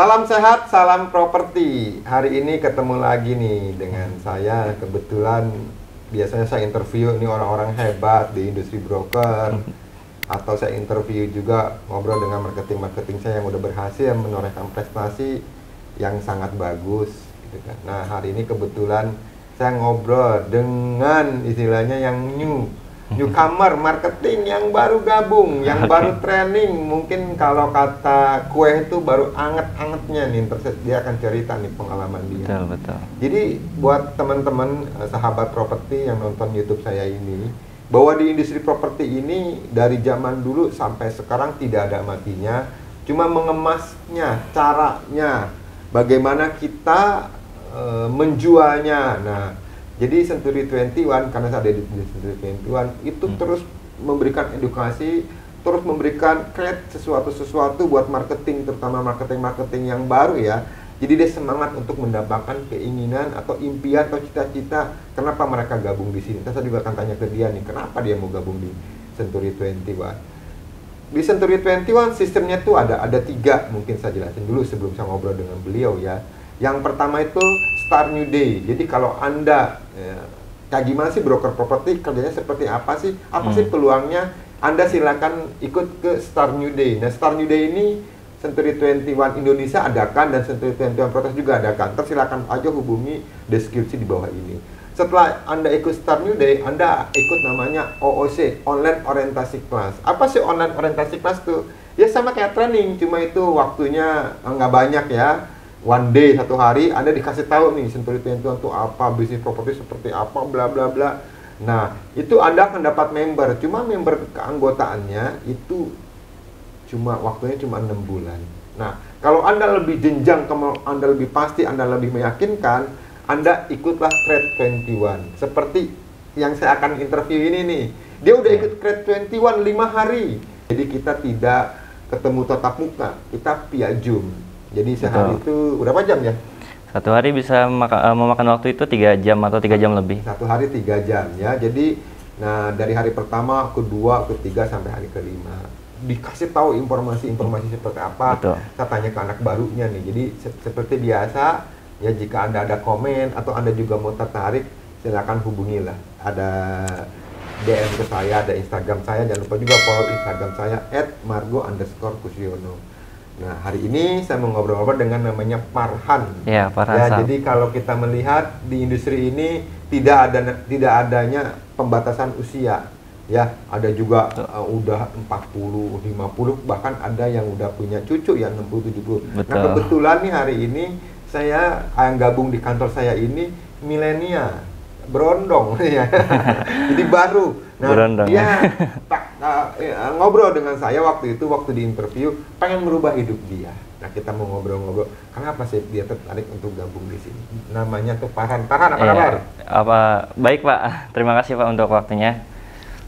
Salam sehat, salam properti. Hari ini ketemu lagi nih dengan saya. Kebetulan biasanya saya interview ini orang-orang hebat di industri broker, atau saya interview juga ngobrol dengan marketing saya yang udah berhasil menorehkan prestasi yang sangat bagus, gitu kan. Nah, hari ini kebetulan saya ngobrol dengan istilahnya yang newcomer marketing, yang baru gabung, yang baru training. Mungkin kalau kata kue itu baru anget-angetnya nih, dia akan cerita nih pengalaman dia. Betul. Jadi buat teman-teman sahabat properti yang nonton YouTube saya ini, bahwa di industri properti ini dari zaman dulu sampai sekarang tidak ada matinya, cuma mengemasnya, caranya, bagaimana kita menjualnya. Nah, jadi Century 21, karena saya ada di Century 21, itu terus memberikan edukasi, terus memberikan create sesuatu buat marketing, terutama marketing yang baru ya. Jadi dia semangat untuk mendapatkan keinginan atau impian atau cita-cita, kenapa mereka gabung di sini. Saya juga akan tanya ke dia nih, kenapa dia mau gabung di Century 21. Di Century 21 sistemnya tuh ada 3, mungkin saya jelasin dulu sebelum saya ngobrol dengan beliau ya. Yang pertama itu Start New Day. Jadi kalau Anda kayak gimana sih broker properti, kerjanya seperti apa sih? Apa sih peluangnya? Anda silakan ikut ke Start New Day. Nah, Start New Day ini Century 21 Indonesia adakan dan Century 21 Protest juga adakan. Silakan aja hubungi deskripsi di bawah ini. Setelah Anda ikut Start New Day, Anda ikut namanya OOC, Online Orientasi Class. Apa sih Online Orientasi Class tuh? Ya sama kayak training, cuma itu waktunya nggak banyak ya. One day, 1 hari, Anda dikasih tahu nih Century 21 itu apa, bisnis properti seperti apa, bla bla bla. Nah, itu Anda akan dapat member. Cuma member keanggotaannya itu waktunya cuma 6 bulan. Nah, kalau Anda lebih jenjang, kalau Anda lebih pasti, Anda lebih meyakinkan, Anda ikutlah Trade 21. Seperti yang saya akan interview ini nih. Dia udah ikut Trade 21 5 hari. Jadi kita tidak ketemu tatap muka, kita via Zoom. Jadi sehari itu berapa jam ya? 1 hari bisa memakan waktu itu 3 jam atau 3 jam lebih. 1 hari 3 jam ya. Jadi, nah dari hari pertama, kedua, ketiga sampai hari kelima dikasih tahu informasi seperti apa. Betul. Saya tanya ke anak barunya nih. Jadi seperti biasa ya, jika Anda ada komen atau Anda juga mau tertarik, silakan hubungilah. Ada DM ke saya, ada Instagram saya. Jangan lupa juga follow Instagram saya @margo_kusiono. Nah, hari ini saya mau ngobrol-ngobrol dengan namanya Farhan. Ya, Farhan. Ya, jadi kalau kita melihat di industri ini tidak adanya pembatasan usia. Ya, ada juga udah 40, 50, bahkan ada yang udah punya cucu ya 60, 70. Betul. Nah, kebetulan nih hari ini saya yang gabung di kantor saya ini milenial, berondong ya. Jadi baru. Nah, berondong. dia ngobrol dengan saya waktu di interview, pengen merubah hidup dia. Nah, kita mau ngobrol-ngobrol, kenapa sih dia tertarik untuk gabung di sini? Namanya tuh Farhan. Farhan, apa kabar? Baik Pak, terima kasih Pak untuk waktunya.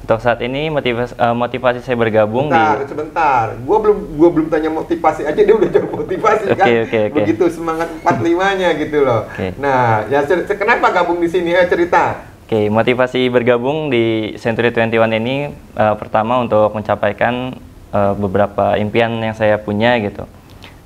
Untuk saat ini motivasi saya bergabung sebentar. Gua belum tanya motivasi aja, dia udah jawab motivasi kan. Okay. Begitu semangat 45-nya gitu loh. Nah, ya kenapa gabung di sini? Cerita. Motivasi bergabung di Century 21 ini pertama untuk mencapaikan beberapa impian yang saya punya gitu.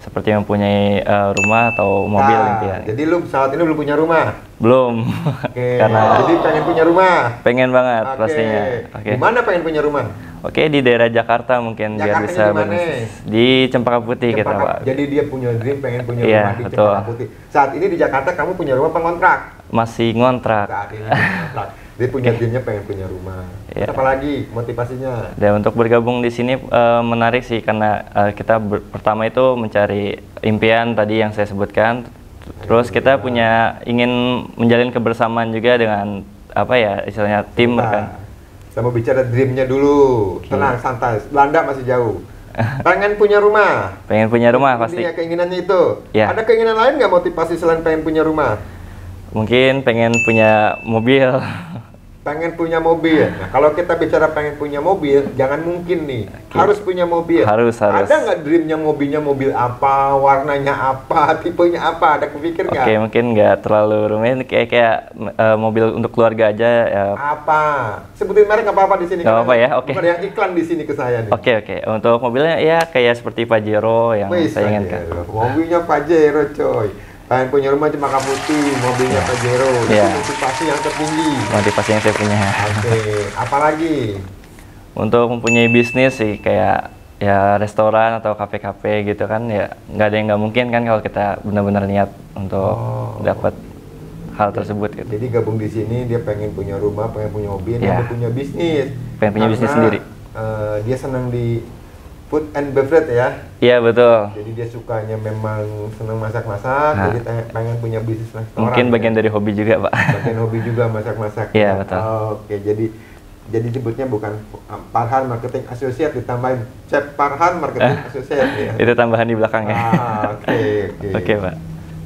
Seperti mempunyai rumah atau mobil impian. Jadi lu saat ini belum punya rumah? Belum. Karena jadi pengen punya rumah? Pengen banget pastinya. Di mana pengen punya rumah? Di daerah Jakarta mungkin biar bisa berbisnis. Di Cempaka Putih kita Pak. Jadi dia punya dream pengen punya rumah di Cempaka Putih. Saat ini di Jakarta kamu punya rumah apa ngontrak? Masih ngontrak. Saat ini ngontrak. Dia punya dreamnya pengen punya rumah. Apalagi motivasinya? Dan untuk bergabung di sini menarik sih, karena kita pertama itu mencari impian tadi yang saya sebutkan. Terus kita ingin menjalin kebersamaan juga dengan istilahnya tim kan. Saya mau bicara dreamnya dulu. Tenang, santai. Belanda masih jauh. Pengen punya rumah. Pengen punya rumah pasti. Keinginannya itu. Ya. Ada keinginan lain nggak motivasi selain pengen punya rumah? Mungkin pengen punya mobil. pengen punya mobil. Nah, kalau kita bicara pengen punya mobil, jangan mungkin nih harus punya mobil. Harus. Ada nggak dreamnya mobilnya mobil apa, warnanya apa, tipenya apa? Ada kepikir nggak? Oke, mungkin nggak terlalu rumit, kayak mobil untuk keluarga aja. Ya. Apa? Sebutin merek apa di sini? Nggak apa ya, oke. Bukan yang iklan di sini ke saya nih. Oke. Untuk mobilnya ya kayak seperti Pajero yang Wih, saya inginkan. mobilnya Pajero, coy. Pengen punya rumah cuma putih, mobilnya Pajero. Itu motivasi yang tertinggi. Motivasi yang saya punya. Oke, apalagi? Untuk mempunyai bisnis sih kayak ya restoran atau kafe-kafe gitu kan, ya nggak ada yang nggak mungkin kan kalau kita benar-benar niat untuk dapat hal tersebut gitu. Jadi gabung di sini dia pengen punya rumah, pengen punya mobil, dia punya bisnis. Pengen punya bisnis sendiri. Dia senang di food and beverage ya. Iya, betul. Jadi dia sukanya memang senang masak-masak, jadi pengen punya bisnis restoran. Mungkin bagian dari hobi juga, Pak. Bagian hobi juga masak-masak. Iya, betul. Oke, jadi sebutnya bukan Farhan Marketing Associate ditambahin Chef Farhan Marketing Associate ya. Itu tambahan di belakang ya. Oke. Oke, Pak.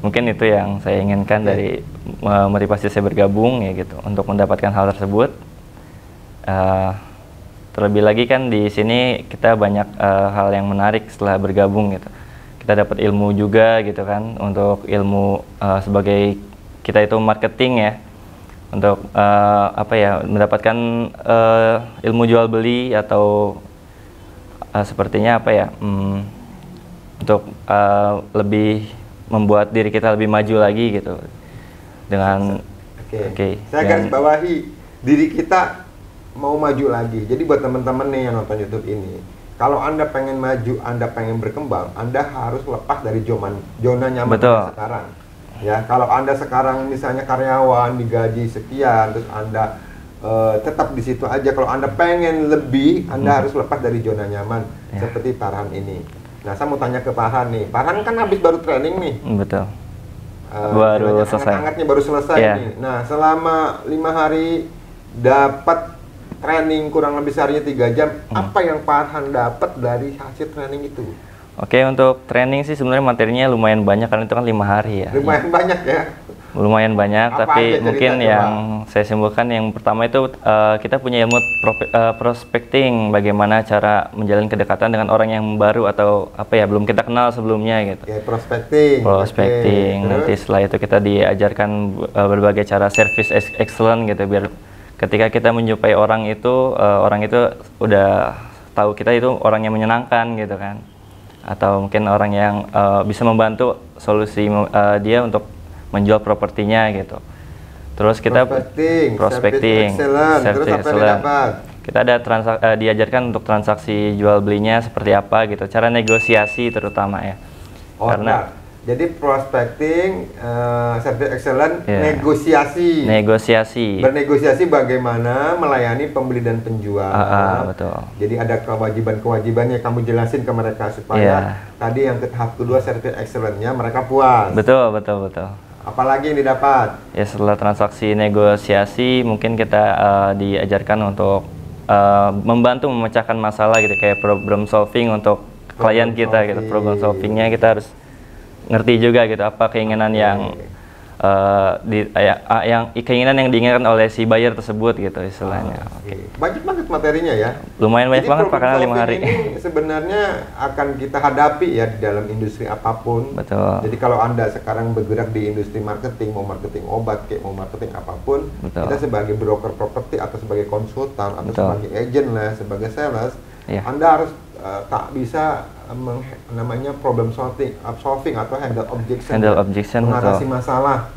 Mungkin itu yang saya inginkan dari motivasi saya bergabung ya gitu untuk mendapatkan hal tersebut. Terlebih lagi kan di sini kita banyak hal yang menarik setelah bergabung gitu. Kita dapat ilmu juga gitu kan, untuk ilmu sebagai kita itu marketing ya, untuk mendapatkan ilmu jual beli atau sepertinya untuk lebih membuat diri kita lebih maju lagi gitu dengan Saya garis bawahi diri kita mau maju lagi. Jadi buat teman-teman nih yang nonton YouTube ini, kalau Anda pengen maju, Anda pengen berkembang, Anda harus lepas dari zona nyaman sekarang. Ya, kalau Anda sekarang misalnya karyawan digaji sekian, terus Anda tetap di situ aja. Kalau Anda pengen lebih, Anda harus lepas dari zona nyaman seperti Farhan ini. Nah, saya mau tanya ke Farhan nih. Farhan kan habis baru training nih. Betul. Baru selesai. Hangat-hangatnya baru selesai nih. Nah, selama 5 hari dapat training kurang lebih seharinya 3 jam, apa yang Farhan dapat dari hasil training itu? Oke, untuk training sih sebenarnya materinya lumayan banyak karena itu kan 5 hari ya. Lumayan banyak ya? Lumayan banyak, apa tapi aja, mungkin yang saya simpulkan yang pertama itu kita punya ilmu prospecting, bagaimana cara menjalin kedekatan dengan orang yang baru atau belum kita kenal sebelumnya gitu. Ya, prospecting. Nanti setelah itu kita diajarkan berbagai cara service excellent gitu, biar ketika kita menjumpai orang itu udah tahu kita itu orang yang menyenangkan gitu kan, atau mungkin orang yang bisa membantu solusi dia untuk menjual propertinya gitu. Terus kita prospecting, service excellent. Kita ada diajarkan untuk transaksi jual belinya seperti apa gitu, cara negosiasi terutama ya. Karena jadi prospecting, service excellent, negosiasi. Bernegosiasi bagaimana melayani pembeli dan penjual. Betul. Jadi ada kewajiban-kewajibannya kamu jelasin ke mereka supaya tadi yang ke tahap kedua service excellent-nya mereka puas. Betul. Apalagi yang didapat? Ya, setelah transaksi negosiasi mungkin kita diajarkan untuk membantu memecahkan masalah gitu, kayak problem solving untuk klien kita gitu. Problem solvingnya kita harus ngerti juga gitu apa keinginan yang keinginan yang diinginkan oleh si buyer tersebut gitu istilahnya. Banyak banget materinya ya. Lumayan banyak banget Pak, karena 5 hari. Ini sebenarnya akan kita hadapi ya di dalam industri apapun. Betul. Jadi kalau Anda sekarang bergerak di industri marketing, mau marketing obat kayak mau marketing apapun, kita sebagai broker properti atau sebagai konsultan atau sebagai agent lah, sebagai sales, Anda harus tak bisa namanya problem solving atau handle objection, mengatasi masalah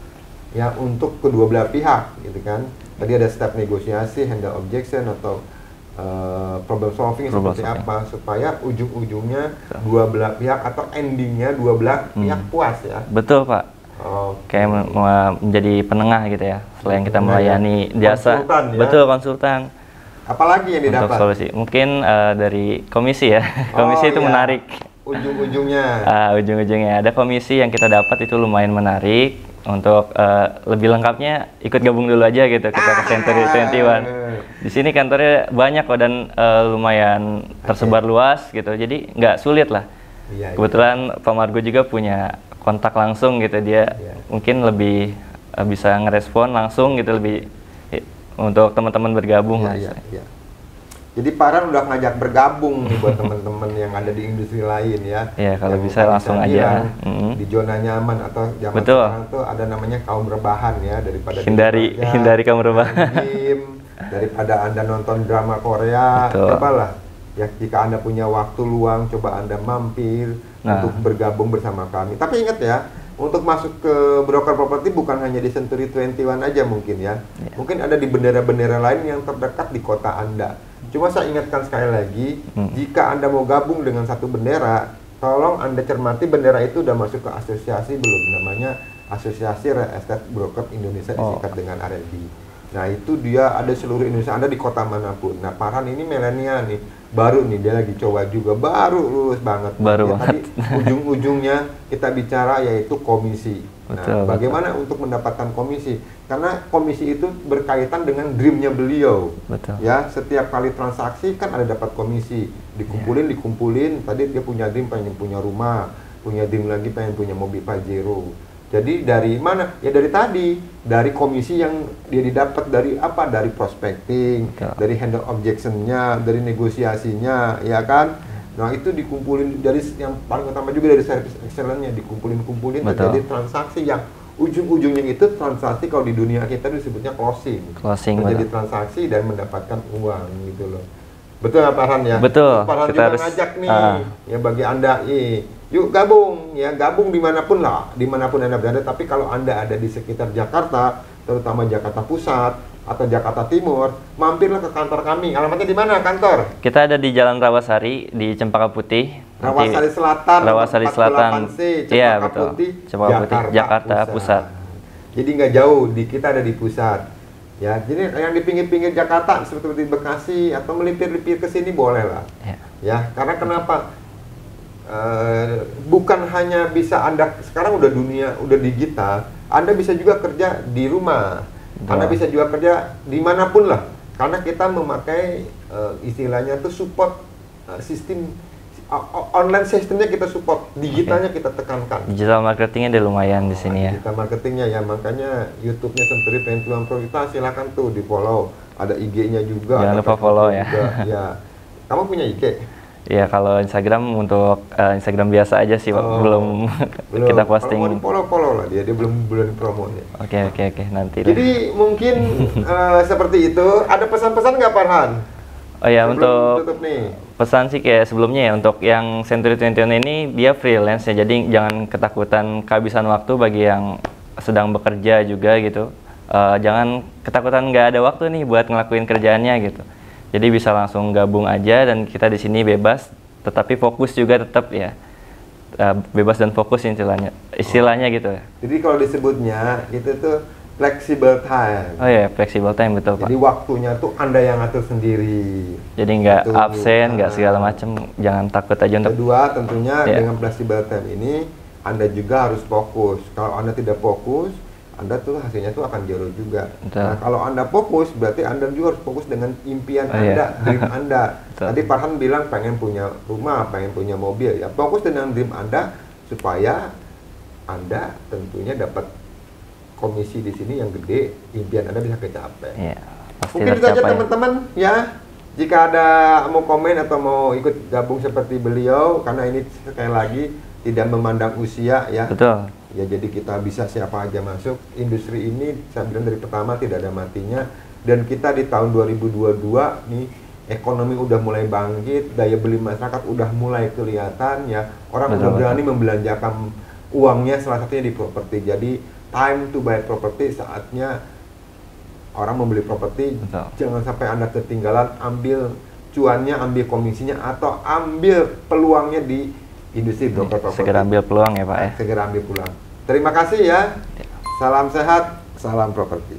ya untuk kedua belah pihak gitu kan. Tadi ada step negosiasi, handle objection atau problem solving seperti apa supaya ujung-ujungnya dua belah pihak atau endingnya dua belah pihak puas ya. Betul Pak. Kayak menjadi penengah gitu ya, selain kita melayani jasa. Betul, konsultan. Apalagi yang didapat? Untuk solusi, mungkin dari komisi ya. Komisi itu menarik. Ujung-ujungnya. Ujung-ujungnya ada komisi yang kita dapat itu lumayan menarik. Untuk lebih lengkapnya ikut gabung dulu aja gitu kita ke Century 21. Di sini kantornya banyak kok dan lumayan tersebar luas gitu. Jadi nggak sulit lah. Kebetulan Pak Margo juga punya kontak langsung gitu, dia mungkin lebih bisa ngerespon langsung gitu, lebih untuk teman-teman bergabung. Iya, iya. Jadi Farhan udah ngajak bergabung nih buat teman-teman yang ada di industri lain ya. Iya, kalau yang bisa langsung aja. Di zona nyaman atau zaman Betul. sekarang tuh ada namanya kaum rebahan ya, daripada hindari kaum rebahan. Game, daripada Anda nonton drama Korea, Betul. cobalah ya, jika Anda punya waktu luang, coba Anda mampir untuk bergabung bersama kami. Tapi ingat ya, untuk masuk ke broker properti bukan hanya di Century 21 aja mungkin ya. Mungkin ada di bendera-bendera lain yang terdekat di kota Anda. Cuma saya ingatkan sekali lagi, jika Anda mau gabung dengan satu bendera, tolong Anda cermati bendera itu udah masuk ke asosiasi belum, namanya Asosiasi Real Estate Broker Indonesia disingkat dengan REB. Nah itu dia ada seluruh Indonesia, Anda di kota manapun. Nah Farhan ini milenial nih, baru nih dia lagi coba juga, baru lulus banget. Baru ya, tadi ujung-ujungnya kita bicara yaitu komisi. Nah bagaimana untuk mendapatkan komisi? Karena komisi itu berkaitan dengan dreamnya beliau. Ya setiap kali transaksi kan ada dapat komisi, dikumpulin. Tadi dia punya dream pengen punya rumah, punya dream lagi pengen punya mobil Pajero. Jadi dari mana? Ya dari komisi yang dia didapat dari apa? Dari prospecting, dari handle objection-nya, dari negosiasinya, ya kan? Nah itu dikumpulin, dari yang paling utama juga dari service excellence-nya, dikumpulin terjadi transaksi yang ujung-ujungnya itu transaksi, kalau di dunia kita disebutnya closing terjadi transaksi dan mendapatkan uang gitu loh. Betul nggak Farhan ya? Betul. Farhan juga ngajak nih ya bagi Anda, yuk gabung ya, gabung dimanapun Anda berada. Tapi kalau Anda ada di sekitar Jakarta, terutama Jakarta Pusat atau Jakarta Timur, mampirlah ke kantor kami. Alamatnya di mana kantor? Kita ada di Jalan Rawasari di Cempaka Putih. Rawasari Selatan, Rawasari Selatan. Cempaka Putih, Jakarta Pusat. Jadi nggak jauh, kita ada di pusat. Ya, jadi yang di pinggir-pinggir Jakarta seperti Bekasi atau melipir-lipir ke sini boleh lah. Ya, karena kenapa? Bukan hanya bisa Anda sekarang udah digital, Anda bisa juga kerja di rumah. Anda bisa juga kerja dimanapun lah, karena kita memakai istilahnya tuh support sistem online sistemnya, kita support digitalnya, kita tekankan. Digital marketingnya udah lumayan di sini ya. Digital marketingnya ya, makanya YouTube-nya Century 21 Pro kita silakan tuh di follow, ada IG-nya juga. Jangan lupa follow ya. Ya, kamu punya IG? Ya kalau Instagram untuk Instagram biasa aja sih, belum kita posting. Kalau mau follow lah dia belum promo ya. Oke nanti. Jadi mungkin seperti itu. Ada pesan-pesan nggak Farhan? Oh ya, untuk tutup nih. Pesan sih kayak sebelumnya ya, untuk yang Century 21 ini dia freelance ya, jadi jangan ketakutan kehabisan waktu bagi yang sedang bekerja juga gitu. Jangan ketakutan nggak ada waktu nih buat ngelakuin kerjaannya gitu. Jadi bisa langsung gabung aja, dan kita di sini bebas, tetapi fokus juga tetap ya, bebas dan fokus istilahnya gitu ya. Jadi kalau disebutnya itu tuh flexible time. Oh ya, flexible time, betul Pak. Jadi waktunya tuh Anda yang ngatur sendiri. Jadi nggak absen, nggak segala macam, jangan takut aja untuk. Kedua tentunya dengan flexible time ini Anda juga harus fokus. Kalau Anda tidak fokus, Anda tuh hasilnya tuh akan jauh juga. Nah, kalau Anda fokus, berarti Anda juga harus fokus dengan impian Anda, dream Anda. Tadi Farhan bilang pengen punya rumah, pengen punya mobil. Ya, fokus dengan dream Anda supaya Anda tentunya dapat komisi di sini yang gede, impian Anda bisa kecapai. Ya, mungkin itu aja teman-teman ya. Jika ada mau komen atau mau ikut gabung seperti beliau, karena ini sekali lagi tidak memandang usia ya. Betul. Ya, jadi kita bisa siapa aja masuk. Industri ini saya bilang dari pertama tidak ada matinya, dan kita di tahun 2022 nih ekonomi udah mulai bangkit, daya beli masyarakat udah mulai kelihatan ya. Orang udah berani membelanjakan uangnya salah satunya di properti. Jadi time to buy property, saatnya orang membeli properti. Jangan sampai Anda ketinggalan, ambil cuannya, ambil komisinya, atau ambil peluangnya di industri broker properti. Segera ambil peluang ya Pak ya. Segera ambil peluang. Terima kasih ya. Salam sehat, salam properti.